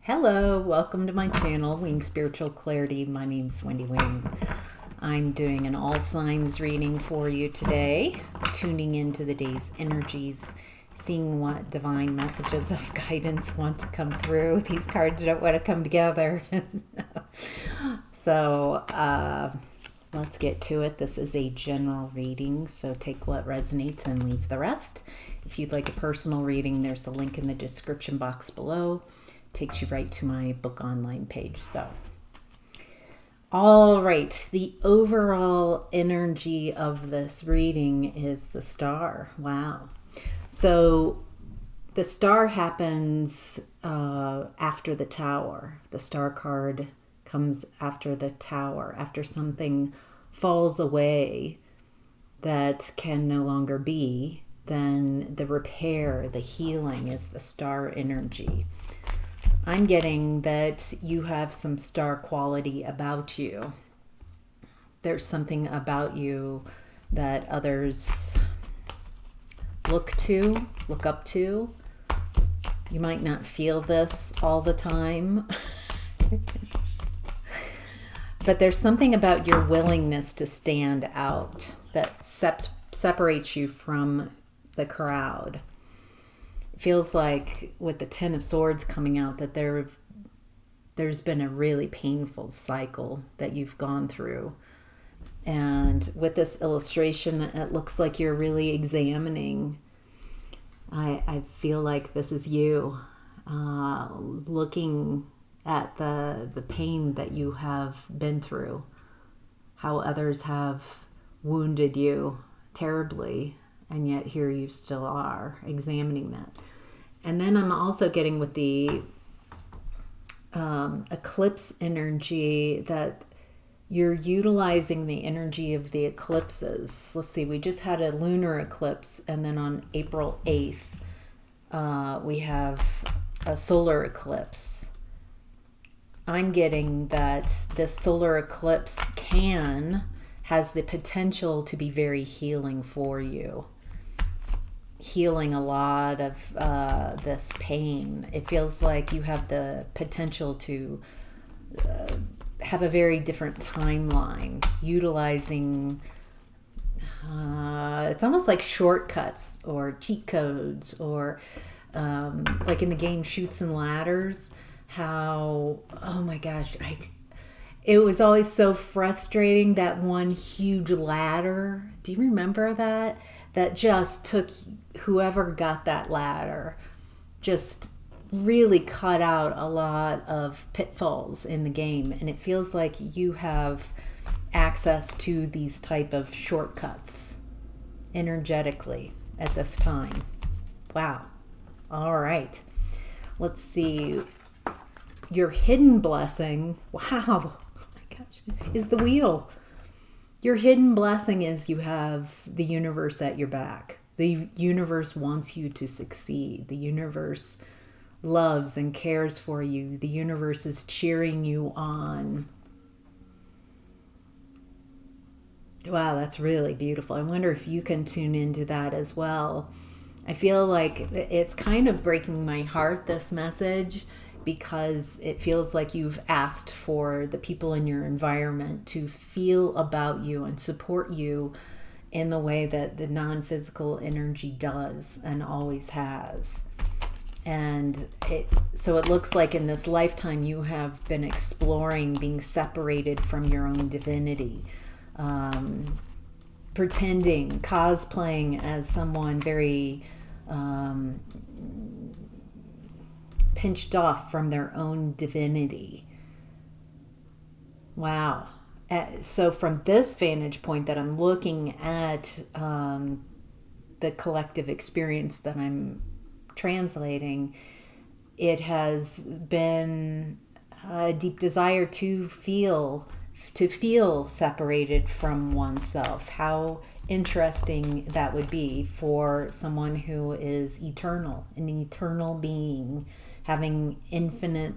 Hello, welcome to my channel, Wing Spiritual Clarity. My name's Wendy Wing. I'm doing an all signs reading for you today, tuning into the day's energies, seeing what divine messages of guidance want to come through. These cards don't want to come together. So let's get to it. This is a general reading, so take what resonates and leave the rest. If you'd like a personal reading, there's a link in the description box below. Takes you right to my book online page. So, all right, the overall energy of this reading is the star. Wow. So the star happens after the tower. The star card comes after the tower, after something falls away that can no longer be. Then the repair, the healing is the star energy. I'm getting that you have some star quality about you. There's something about you that others look up to. You might not feel this all the time. But there's something about your willingness to stand out that separates you from the crowd. Feels like with the Ten of Swords coming out that there's been a really painful cycle that you've gone through. And with this illustration, it looks like you're really examining. I feel like this is you looking at the pain that you have been through, how others have wounded you terribly. And yet here you still are examining that. And then I'm also getting with the eclipse energy that you're utilizing the energy of the eclipses. Let's see, we just had a lunar eclipse, and then on April 8th, we have a solar eclipse. I'm getting that this solar eclipse has the potential to be very healing for you. Healing a lot of this pain. It feels like you have the potential to have a very different timeline, utilizing it's almost like shortcuts or cheat codes, or like in the game Chutes and Ladders, how, oh my gosh, it was always so frustrating, that one huge ladder. Do you remember that? That just took whoever got that ladder, just really cut out a lot of pitfalls in the game. And it feels like you have access to these type of shortcuts energetically at this time. Wow. All right. Let's see. Your hidden blessing. Wow. Is the wheel. Your hidden blessing is you have the universe at your back. The universe wants you to succeed. The universe loves and cares for you. The universe is cheering you on. Wow, that's really beautiful. I wonder if you can tune into that as well. I feel like it's kind of breaking my heart, this message, because it feels like you've asked for the people in your environment to feel about you and support you in the way that the non-physical energy does and always has. And so it looks like in this lifetime you have been exploring being separated from your own divinity, pretending, cosplaying as someone very pinched off from their own divinity. Wow. So from this vantage point that I'm looking at the collective experience that I'm translating, it has been a deep desire to feel separated from oneself. How interesting that would be for someone who is eternal, an eternal being, having infinite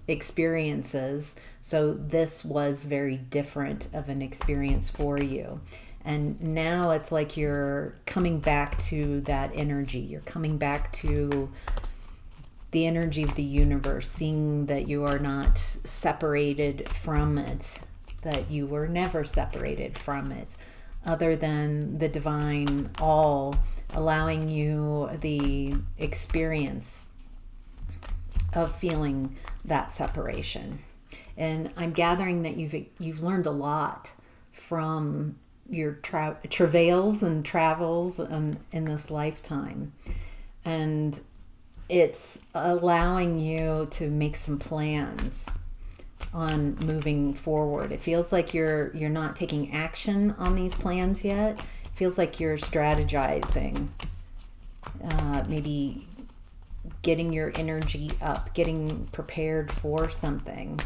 experiences. So this was very different of an experience for you. And now it's like you're coming back to that energy. You're coming back to the energy of the universe, seeing that you are not separated from it, that you were never separated from it, other than the divine all allowing you the experience of feeling that separation. And I'm gathering that you've learned a lot from your travails and travels in this lifetime, and it's allowing you to make some plans on moving forward. It feels like you're not taking action on these plans yet. It feels like you're strategizing, maybe getting your energy up, getting prepared for something,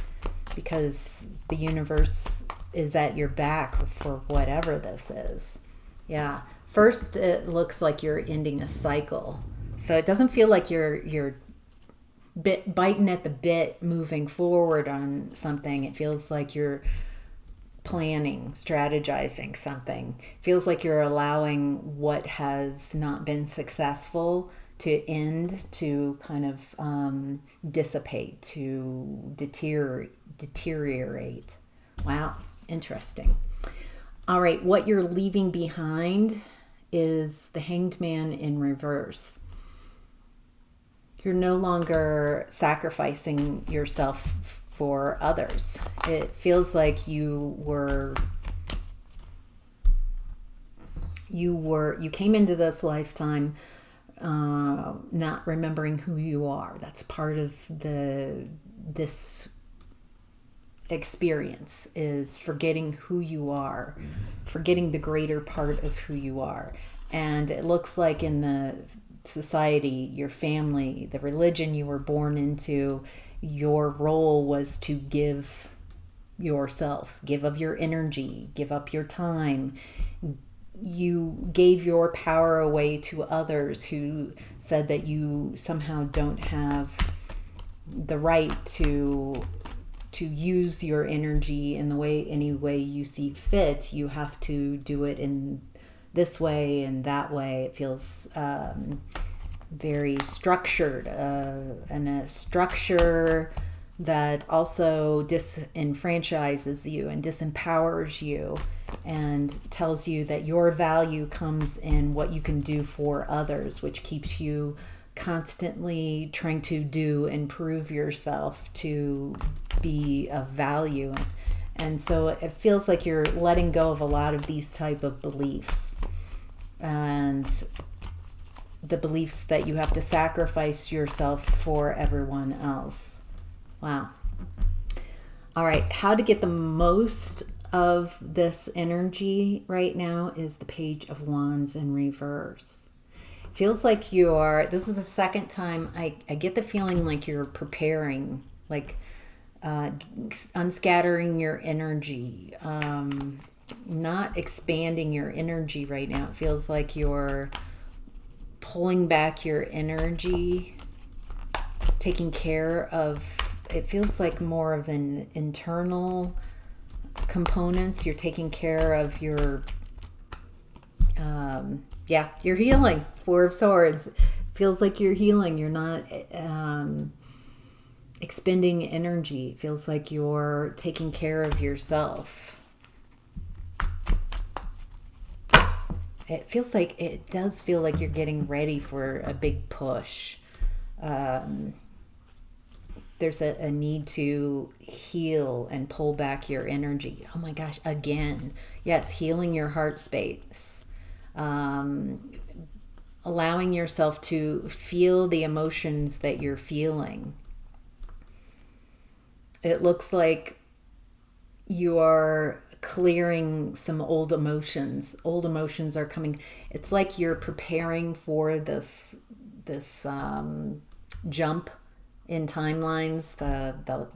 because the universe is at your back for whatever this is. Yeah. First, it looks like you're ending a cycle. So it doesn't feel like you're biting at the bit moving forward on something. It feels like you're planning, strategizing something. It feels like you're allowing what has not been successful to end, to kind of dissipate, to deteriorate. Wow, interesting. All right, what you're leaving behind is the Hanged Man in reverse. You're no longer sacrificing yourself for others. It feels like you came into this lifetime not remembering who you are. That's part of this experience, is forgetting who you are, forgetting the greater part of who you are. And it looks like in the society, your family, the religion you were born into, your role was to give yourself, give of your energy, give up your time. You gave your power away to others who said that you somehow don't have the right to use your energy in any way you see fit. You have to do it in this way and that way. It feels very structured, and a structure that also disenfranchises you and disempowers you, and tells you that your value comes in what you can do for others, which keeps you constantly trying to do and prove yourself to be of value. And so it feels like you're letting go of a lot of these type of beliefs, and the beliefs that you have to sacrifice yourself for everyone else. Wow. All right, how to get the most of this energy right now is the Page of Wands in reverse. Feels like this is the second time I get the feeling like you're preparing, like unscattering your energy, not expanding your energy right now. It feels like you're pulling back your energy, taking care of, it feels like more of an internal components. You're taking care of your you're healing. Four of Swords feels like you're healing. You're not expending energy. It feels like you're taking care of yourself. It does feel like you're getting ready for a big push. There's a need to heal and pull back your energy. Oh my gosh, again. Yes, healing your heart space. Allowing yourself to feel the emotions that you're feeling. It looks like you are clearing some old emotions. Old emotions are coming. It's like you're preparing for this jump in timelines, the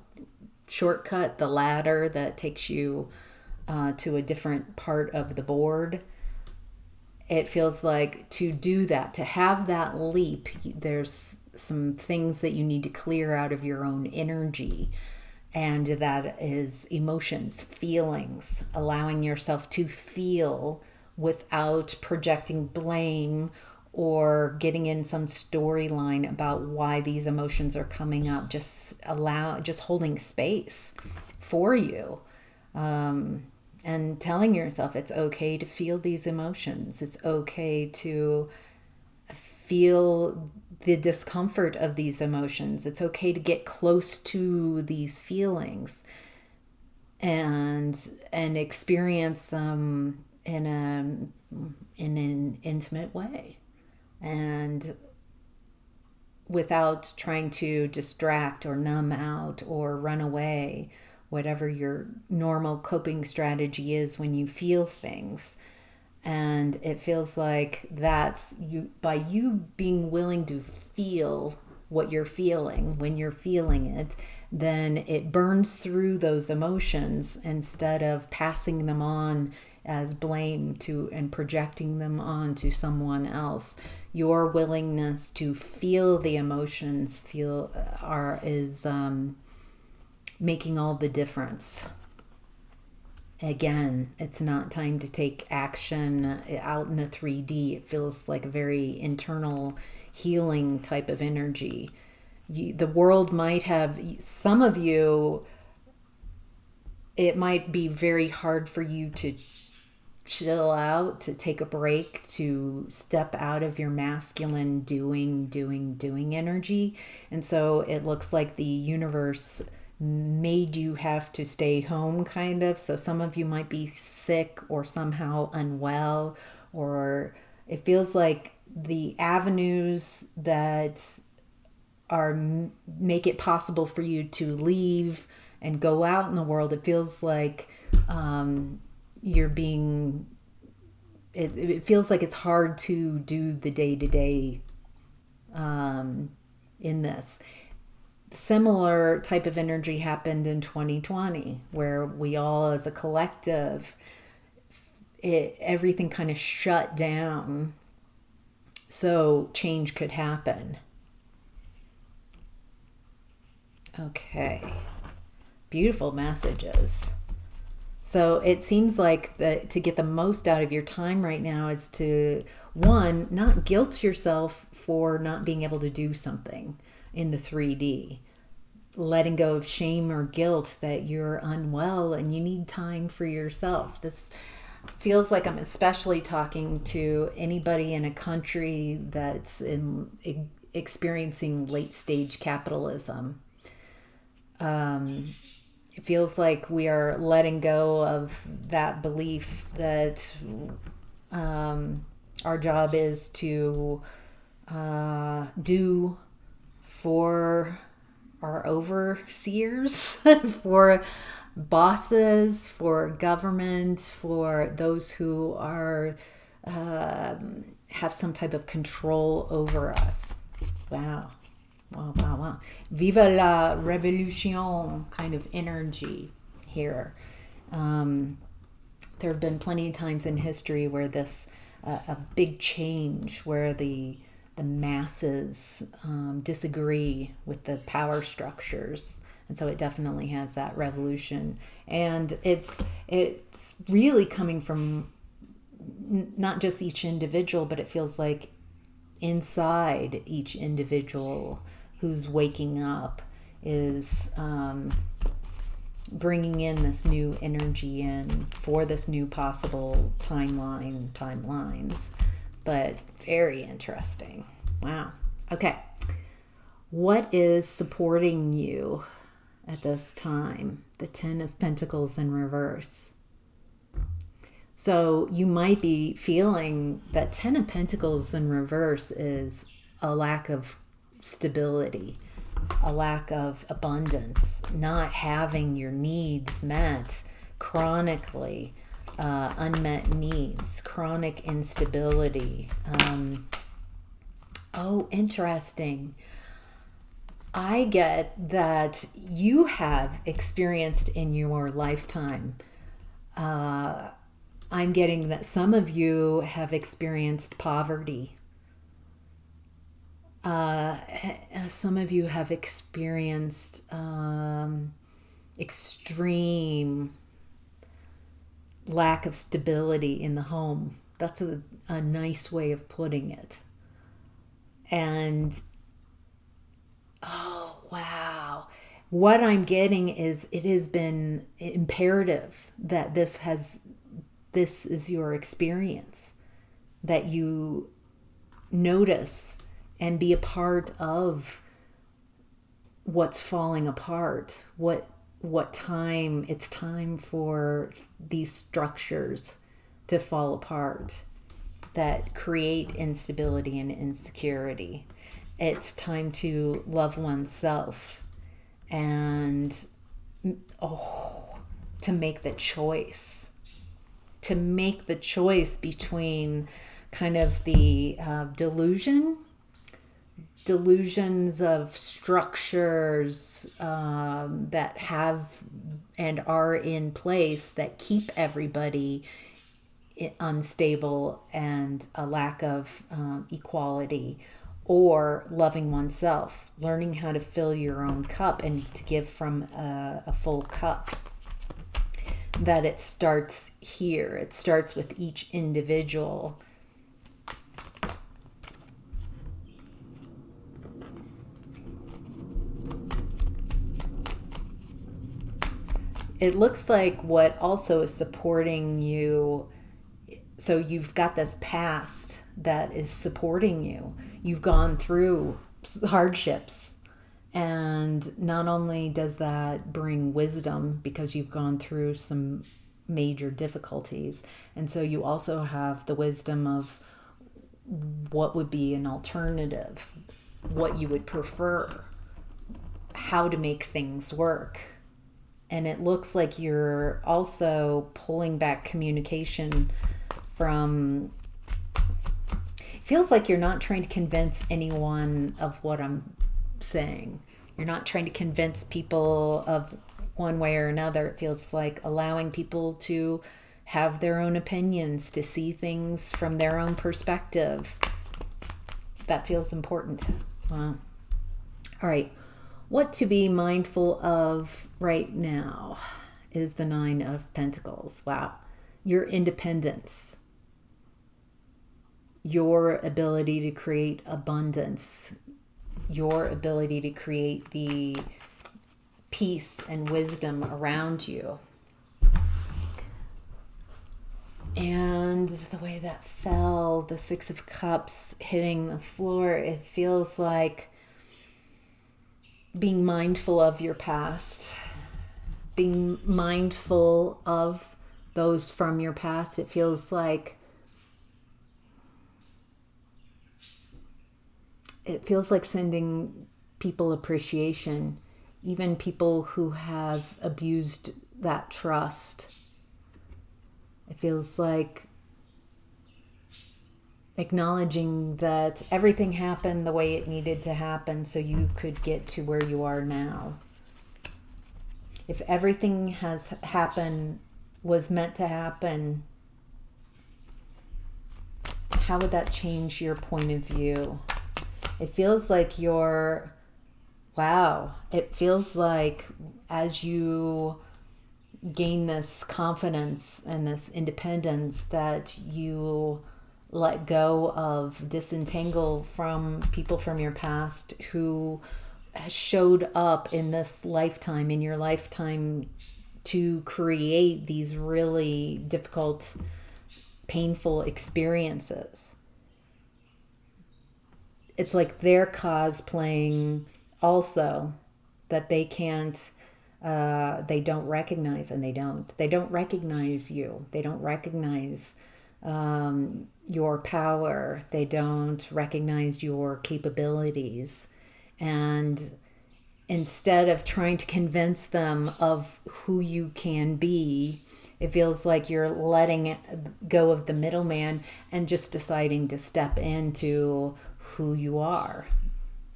shortcut, the ladder that takes you to a different part of the board. It feels like to do that, to have that leap, there's some things that you need to clear out of your own energy. And that is emotions, feelings, allowing yourself to feel without projecting blame or getting in some storyline about why these emotions are coming up. Just holding space for you. And telling yourself it's okay to feel these emotions. It's okay to feel the discomfort of these emotions. It's okay to get close to these feelings and experience them in an intimate way, and without trying to distract or numb out or run away, whatever your normal coping strategy is when you feel things. And it feels like that's you, by you being willing to feel what you're feeling when you're feeling it, then it burns through those emotions instead of passing them on as blame to and projecting them onto someone else. Your willingness to feel the emotions is making all the difference. Again, it's not time to take action out in the 3D. It feels like a very internal healing type of energy. The world might have, some of you, it might be very hard for you to chill out, to take a break, to step out of your masculine doing energy. And so it looks like the universe made you have to stay home, kind of. So some of you might be sick or somehow unwell, or it feels like the avenues that make it possible for you to leave and go out in the world, it feels like you're being, it feels like it's hard to do the day-to-day in this. Similar type of energy happened in 2020, where we all as a collective, everything kind of shut down so change could happen. Okay, beautiful messages. So it seems like to get the most out of your time right now is to, one, not guilt yourself for not being able to do something in the 3D. Letting go of shame or guilt that you're unwell and you need time for yourself. This feels like I'm especially talking to anybody in a country that's experiencing late stage capitalism. It feels like we are letting go of that belief that our job is to do for our overseers, for bosses, for government, for those who are have some type of control over us. Wow. Viva la revolution kind of energy here. There have been plenty of times in history where this a big change, where the masses disagree with the power structures, and so it definitely has that revolution. And it's really coming from not just each individual, but it feels like inside each individual who's waking up is bringing in this new energy in for this new possible timelines. But very interesting. Wow. Okay. What is supporting you at this time? The 10 of Pentacles in reverse. So you might be feeling that 10 of Pentacles in reverse is a lack of stability, a lack of abundance, not having your needs met chronically, unmet needs, chronic instability. Oh, interesting. I get that you have experienced in your lifetime. I'm getting that some of you have experienced poverty. Some of you have experienced extreme lack of stability in the home. That's a nice way of putting it. And oh, wow. What I'm getting is it has been imperative that this is your experience, that you notice and be a part of what's falling apart, what time it's time for these structures to fall apart that create instability and insecurity. It's time to love oneself and to make the choice. To make the choice between kind of the delusions of structures that have and are in place that keep everybody unstable and a lack of equality, or loving oneself, learning how to fill your own cup and to give from a full cup. That it starts here. It starts with each individual. It looks like what also is supporting you. So you've got this past that is supporting you. You've gone through hardships. And not only does that bring wisdom because you've gone through some major difficulties, and so you also have the wisdom of what would be an alternative, what you would prefer, how to make things work. And it looks like you're also pulling back communication from... It feels like you're not trying to convince anyone of what I'm saying. You're not trying to convince people of one way or another. It feels like allowing people to have their own opinions, to see things from their own perspective. That feels important. Wow. All right. What to be mindful of right now is the Nine of Pentacles. Wow. Your independence. Your ability to create abundance. Your ability to create the peace and wisdom around you. And the way that fell, the Six of Cups hitting the floor, it feels like being mindful of your past, being mindful of those from your past. It feels like sending people appreciation, even people who have abused that trust. It feels like acknowledging that everything happened the way it needed to happen so you could get to where you are now. If everything has happened, was meant to happen, how would that change your point of view? It feels like it feels like as you gain this confidence and this independence that you let go of, disentangle from people from your past who showed up in this lifetime, in your lifetime, to create these really difficult, painful experiences. It's like they're cosplaying also that they can't, they don't recognize, and they don't recognize you. They don't recognize your power. They don't recognize your capabilities. And instead of trying to convince them of who you can be, it feels like you're letting go of the middleman and just deciding to step into who you are.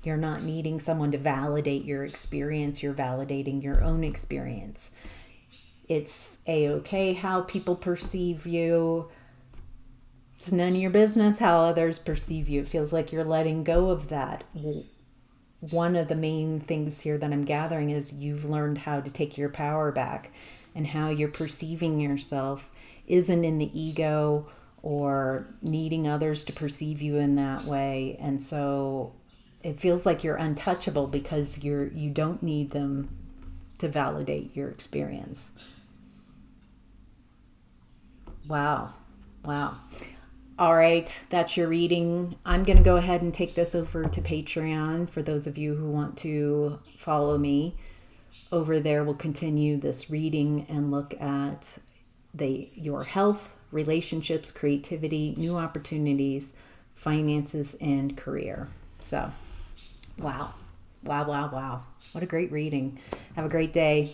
You're not needing someone to validate your experience. You're validating your own experience. It's a-okay how people perceive you. It's none of your business how others perceive you. It feels like you're letting go of that. One of the main things here that I'm gathering is you've learned how to take your power back, and how you're perceiving yourself isn't in the ego or needing others to perceive you in that way. And so it feels like you're untouchable because you don't need them to validate your experience. Wow. Wow. All right, that's your reading. I'm going to go ahead and take this over to Patreon for those of you who want to follow me. Over there, we'll continue this reading and look at your health, relationships, creativity, new opportunities, finances, and career. So, wow. Wow, wow, wow. What a great reading. Have a great day.